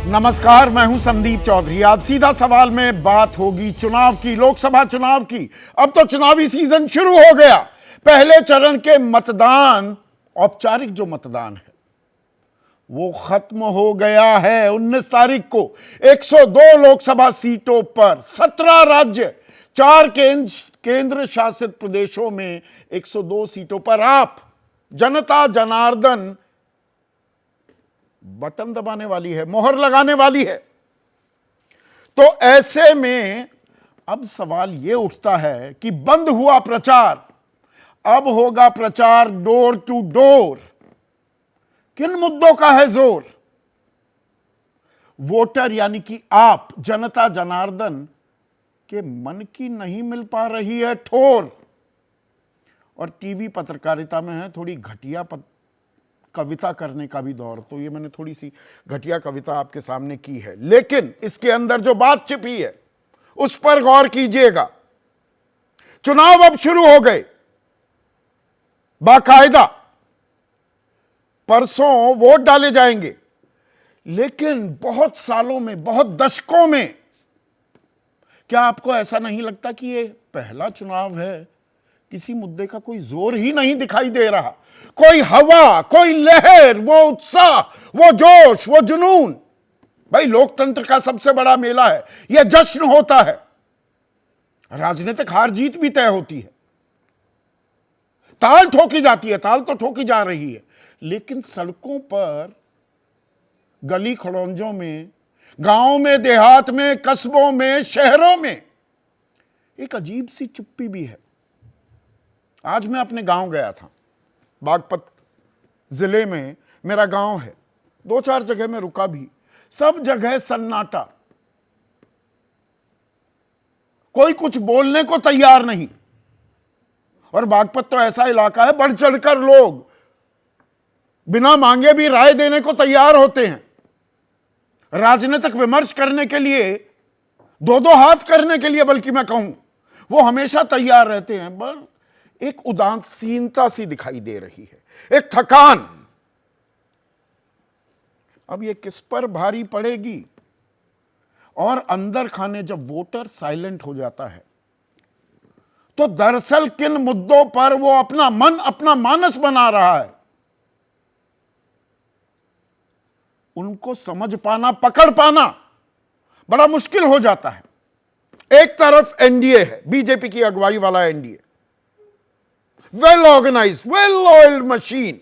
नमस्कार, मैं हूं संदीप चौधरी। आज सीधा सवाल में बात होगी चुनाव की, लोकसभा चुनाव की। अब तो चुनावी सीजन शुरू हो गया। पहले चरण के मतदान, औपचारिक जो मतदान है वो खत्म हो गया है। 19 तारीख को 102 लोकसभा सीटों पर 17 राज्य, 4 केंद्र शासित प्रदेशों में 102 सीटों पर आप जनता जनार्दन बटन दबाने वाली है, मोहर लगाने वाली है। तो ऐसे में अब सवाल यह उठता है कि बंद हुआ प्रचार, अब होगा प्रचार डोर टू डोर। किन मुद्दों का है जोर? वोटर यानी कि आप जनता जनार्दन के मन की नहीं मिल पा रही है ठोर। और टीवी पत्रकारिता में है थोड़ी घटिया कविता करने का भी दौर, तो ये मैंने थोड़ी सी घटिया कविता आपके सामने की है, लेकिन इसके अंदर जो बात छिपी है उस पर गौर कीजिएगा। चुनाव अब शुरू हो गए बाकायदा, परसों वोट डाले जाएंगे। लेकिन बहुत सालों में, बहुत दशकों में, क्या आपको ऐसा नहीं लगता कि ये पहला चुनाव है? किसी मुद्दे का कोई जोर ही नहीं दिखाई दे रहा, कोई हवा, कोई लहर, वो उत्साह, वो जोश, वो जुनून। भाई, लोकतंत्र का सबसे बड़ा मेला है, यह जश्न होता है। राजनीतिक हार जीत भी तय होती है, ताल ठोकी जाती है, ताल तो ठोकी जा रही है, लेकिन सड़कों पर, गली खड़ोंजों में, गांव में, देहात में, कस्बों में, शहरों में एक अजीब सी चुप्पी भी है। आज मैं अपने गांव गया था, बागपत जिले में मेरा गांव है। 2-4 जगह में रुका भी, सब जगह सन्नाटा, कोई कुछ बोलने को तैयार नहीं। और बागपत तो ऐसा इलाका है, बढ़ चढ़कर लोग बिना मांगे भी राय देने को तैयार होते हैं, राजनीतिक विमर्श करने के लिए, दो हाथ करने के लिए, बल्कि मैं कहूं वो हमेशा तैयार रहते हैं। पर एक उदासीनता सी दिखाई दे रही है, एक थकान। अब ये किस पर भारी पड़ेगी? और अंदर खाने जब वोटर साइलेंट हो जाता है तो दरअसल किन मुद्दों पर वो अपना मन, अपना मानस बना रहा है, उनको समझ पाना, पकड़ पाना बड़ा मुश्किल हो जाता है। एक तरफ एनडीए है, बीजेपी की अगुवाई वाला NDA, well organised, well oiled machine,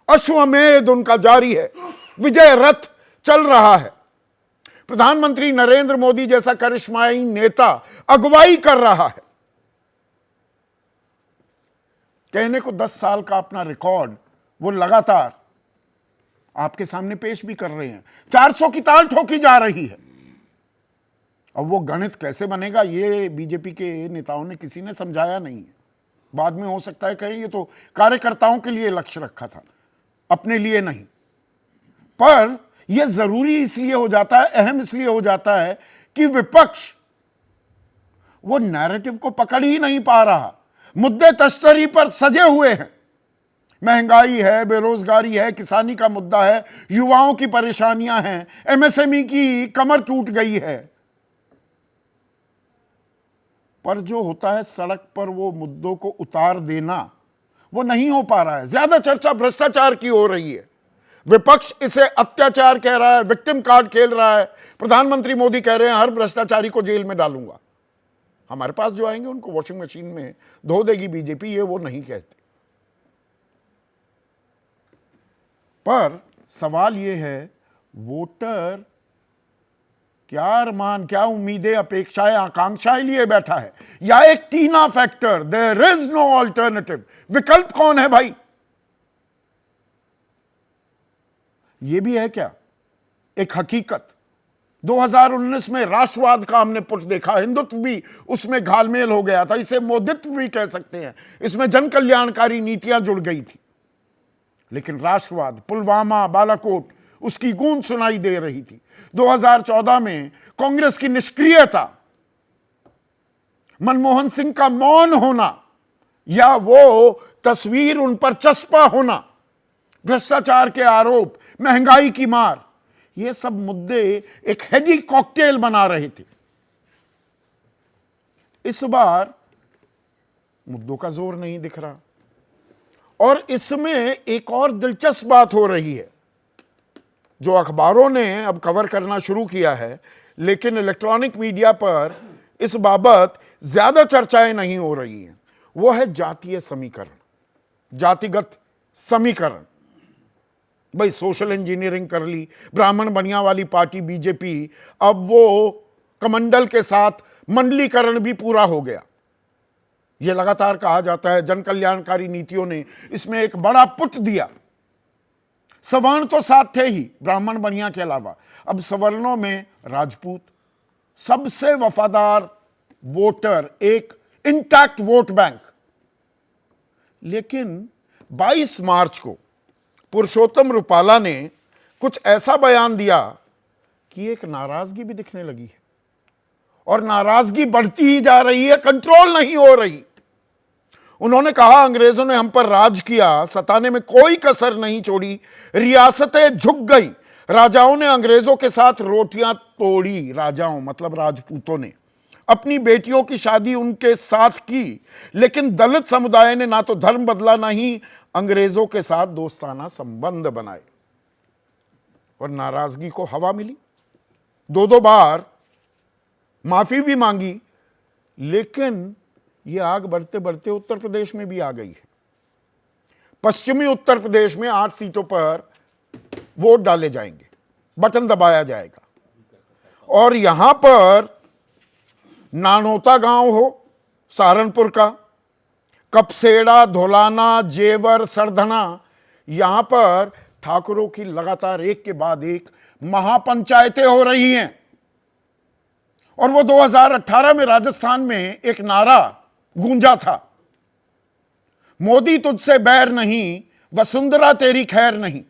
अश्वमेध उनका जारी है, विजय रथ चल रहा है। प्रधानमंत्री नरेंद्र मोदी जैसा करिश्माई नेता अगुवाई कर रहा है। कहने को 10 साल का अपना रिकॉर्ड वो लगातार आपके सामने पेश भी कर रहे हैं। 400 की ताल ठोकी जा रही है। अब वो गणित कैसे बनेगा, ये बीजेपी के नेताओं ने किसी ने समझाया नहीं है। बाद में हो सकता है कहें ये तो कार्यकर्ताओं के लिए लक्ष्य रखा था, अपने लिए नहीं। पर यह जरूरी इसलिए हो जाता है, अहम इसलिए हो जाता है कि विपक्ष वो नैरेटिव को पकड़ ही नहीं पा रहा। मुद्दे तश्तरी पर सजे हुए हैं। महंगाई है, बेरोजगारी है, किसानी का मुद्दा है, युवाओं की परेशानियां हैं, एमएसएमई की कमर टूट गई है। पर जो होता है सड़क पर वो मुद्दों को उतार देना, वो नहीं हो पा रहा है। ज्यादा चर्चा भ्रष्टाचार की हो रही है। विपक्ष इसे अत्याचार कह रहा है, विक्टिम कार्ड खेल रहा है। प्रधानमंत्री मोदी कह रहे हैं हर भ्रष्टाचारी को जेल में डालूंगा। हमारे पास जो आएंगे उनको वॉशिंग मशीन में धो देगी बीजेपी, ये वो नहीं कहते। पर सवाल ये है, वोटर क्या अरमान, क्या उम्मीदें, अपेक्षाएं, आकांक्षाएं लिए बैठा है, या एक TINA factor, there is no alternative, विकल्प कौन है भाई? यह भी है क्या एक हकीकत? 2019 में राष्ट्रवाद का हमने पुट देखा, हिंदुत्व भी उसमें घालमेल हो गया था, इसे मोदित्व भी कह सकते हैं, इसमें जन कल्याणकारी नीतियां जुड़ गई थी। लेकिन राष्ट्रवाद, पुलवामा, बालाकोट, उसकी गूंज सुनाई दे रही थी। 2014 में कांग्रेस की निष्क्रियता, मनमोहन सिंह का मौन होना, या वो तस्वीर उन पर चस्पा होना, भ्रष्टाचार के आरोप, महंगाई की मार, ये सब मुद्दे एक हेडी कॉकटेल बना रहे थे। इस बार मुद्दों का जोर नहीं दिख रहा, और इसमें एक और दिलचस्प बात हो रही है जो अखबारों ने अब कवर करना शुरू किया है, लेकिन इलेक्ट्रॉनिक मीडिया पर इस बाबत ज्यादा चर्चाएं नहीं हो रही हैं। वो है जातीय समीकरण, जातिगत समीकरण। भाई सोशल इंजीनियरिंग कर ली, ब्राह्मण बनिया वाली पार्टी बीजेपी, अब वो कमंडल के साथ मंडलीकरण भी पूरा हो गया। यह लगातार कहा जाता है जन कल्याणकारी नीतियों ने इसमें एक बड़ा पुट दिया। सवर्ण तो साथ थे ही ब्राह्मण बनिया के अलावा, अब सवर्णों में राजपूत, सबसे वफादार वोटर, एक इंटैक्ट वोट बैंक। लेकिन 22 मार्च को पुरुषोत्तम रुपाला ने कुछ ऐसा बयान दिया कि एक नाराजगी भी दिखने लगी है, और नाराजगी बढ़ती ही जा रही है, कंट्रोल नहीं हो रही। उन्होंने कहा अंग्रेजों ने हम पर राज किया, सताने में कोई कसर नहीं छोड़ी, रियासतें झुक गई, राजाओं ने अंग्रेजों के साथ रोटियां तोड़ी। राजाओं मतलब राजपूतों ने अपनी बेटियों की शादी उनके साथ की, लेकिन दलित समुदाय ने ना तो धर्म बदला, ना ही अंग्रेजों के साथ दोस्ताना संबंध बनाए, और नाराजगी को हवा मिली। दो बार माफी भी मांगी, लेकिन यह आग बढ़ते बढ़ते उत्तर प्रदेश में भी आ गई है। पश्चिमी उत्तर प्रदेश में 8 सीटों पर वोट डाले जाएंगे, बटन दबाया जाएगा, और यहां पर नानोता गांव हो सहारनपुर का, कपसेड़ा, धोलाना, जेवर, सरधना, यहां पर ठाकुरों की लगातार एक के बाद एक महापंचायतें हो रही हैं। और वो 2018 में राजस्थान में एक नारा गूंजा था, मोदी तुझसे बैर नहीं, वसुंधरा तेरी खैर नहीं।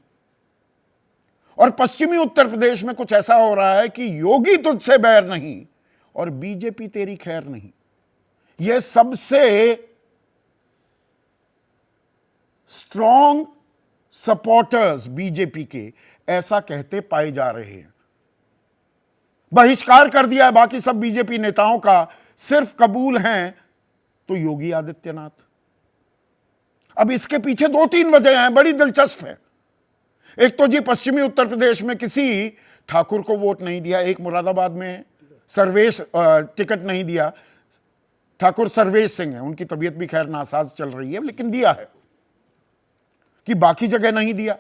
और पश्चिमी उत्तर प्रदेश में कुछ ऐसा हो रहा है कि योगी तुझसे बैर नहीं और बीजेपी तेरी खैर नहीं। यह सबसे स्ट्रॉन्ग सपोर्टर्स बीजेपी के ऐसा कहते पाए जा रहे हैं। बहिष्कार कर दिया है बाकी सब बीजेपी नेताओं का, सिर्फ कबूल हैं तो योगी आदित्यनाथ। अब इसके पीछे 2-3 वजह हैं, बड़ी दिलचस्प है। एक तो जी पश्चिमी उत्तर प्रदेश में किसी ठाकुर को वोट नहीं दिया, एक मुरादाबाद में सर्वेश टिकट नहीं दिया, ठाकुर सर्वेश सिंह है, उनकी तबीयत भी खैर नासाज चल रही है, लेकिन दिया है। कि बाकी जगह नहीं दिया।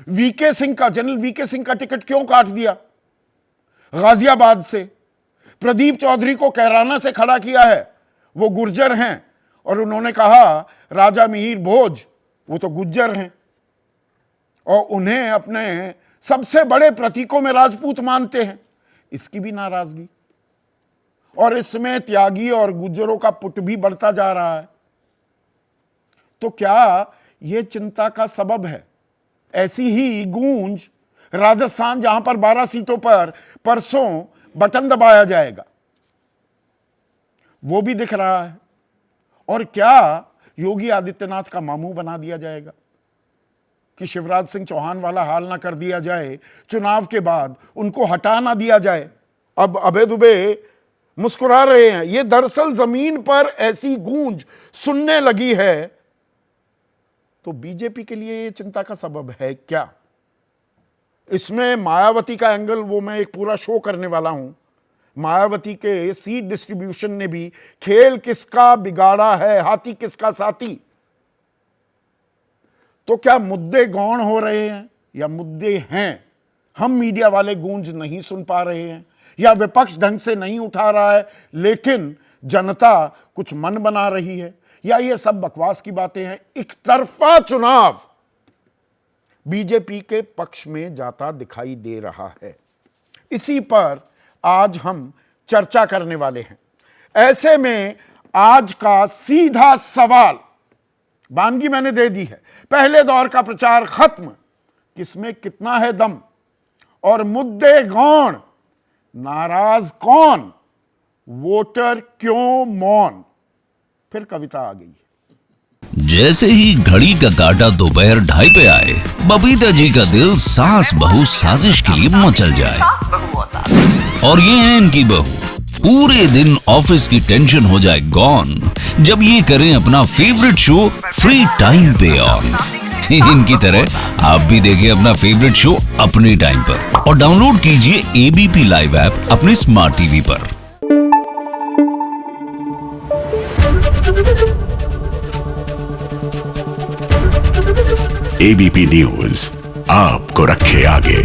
वीके सिंह का, जनरल वीके सिंह का टिकट क्यों काट दिया गाजियाबाद से? प्रदीप चौधरी को कैराना से खड़ा किया है, वो गुर्जर हैं, और उन्होंने कहा राजा मिहिर भोज वो तो गुज्जर हैं और उन्हें अपने सबसे बड़े प्रतीकों में राजपूत मानते हैं। इसकी भी नाराजगी, और इसमें त्यागी और गुज्जरों का पुट भी बढ़ता जा रहा है। तो क्या यह चिंता का सबब है? ऐसी ही गूंज राजस्थान, जहां पर 12 सीटों पर परसों बटन दबाया जाएगा, वो भी दिख रहा है। और क्या योगी आदित्यनाथ का मामू बना दिया जाएगा कि शिवराज सिंह चौहान वाला हाल ना कर दिया जाए, चुनाव के बाद उनको हटा ना दिया जाए। अब अभय दुबे मुस्कुरा रहे हैं। ये दरअसल जमीन पर ऐसी गूंज सुनने लगी है, तो बीजेपी के लिए ये चिंता का सबब है क्या? इसमें मायावती का एंगल वो मैं एक पूरा शो करने वाला हूं। मायावती के सीट डिस्ट्रीब्यूशन ने भी खेल किसका बिगाड़ा है, हाथी किसका साथी। तो क्या मुद्दे गौण हो रहे हैं या मुद्दे हैं, हम मीडिया वाले गूंज नहीं सुन पा रहे हैं, या विपक्ष ढंग से नहीं उठा रहा है लेकिन जनता कुछ मन बना रही है, या ये सब बकवास की बातें हैं? एक तरफा चुनाव बीजेपी के पक्ष में जाता दिखाई दे रहा है। इसी पर आज हम चर्चा करने वाले हैं। ऐसे में आज का सीधा सवाल, वानगी मैंने दे दी है, पहले दौर का प्रचार खत्म, किसमें कितना है दम, और मुद्दे गौण, नाराज कौन, वोटर क्यों मौन। फिर कविता आ गई। जैसे ही घड़ी का काटा दोपहर 2:30 पे आए, बबीता जी का दिल सास बहू साजिश के लिए मचल जाए। और ये है इनकी बहू, पूरे दिन ऑफिस की टेंशन हो जाए गॉन जब ये करें अपना फेवरेट शो फ्री टाइम पे ऑन। इनकी तरह आप भी देखिए अपना फेवरेट शो अपने टाइम पर और डाउनलोड कीजिए एबीपी लाइव ऐप अपने स्मार्ट टीवी पर। एबीपी न्यूज आपको रखे आगे।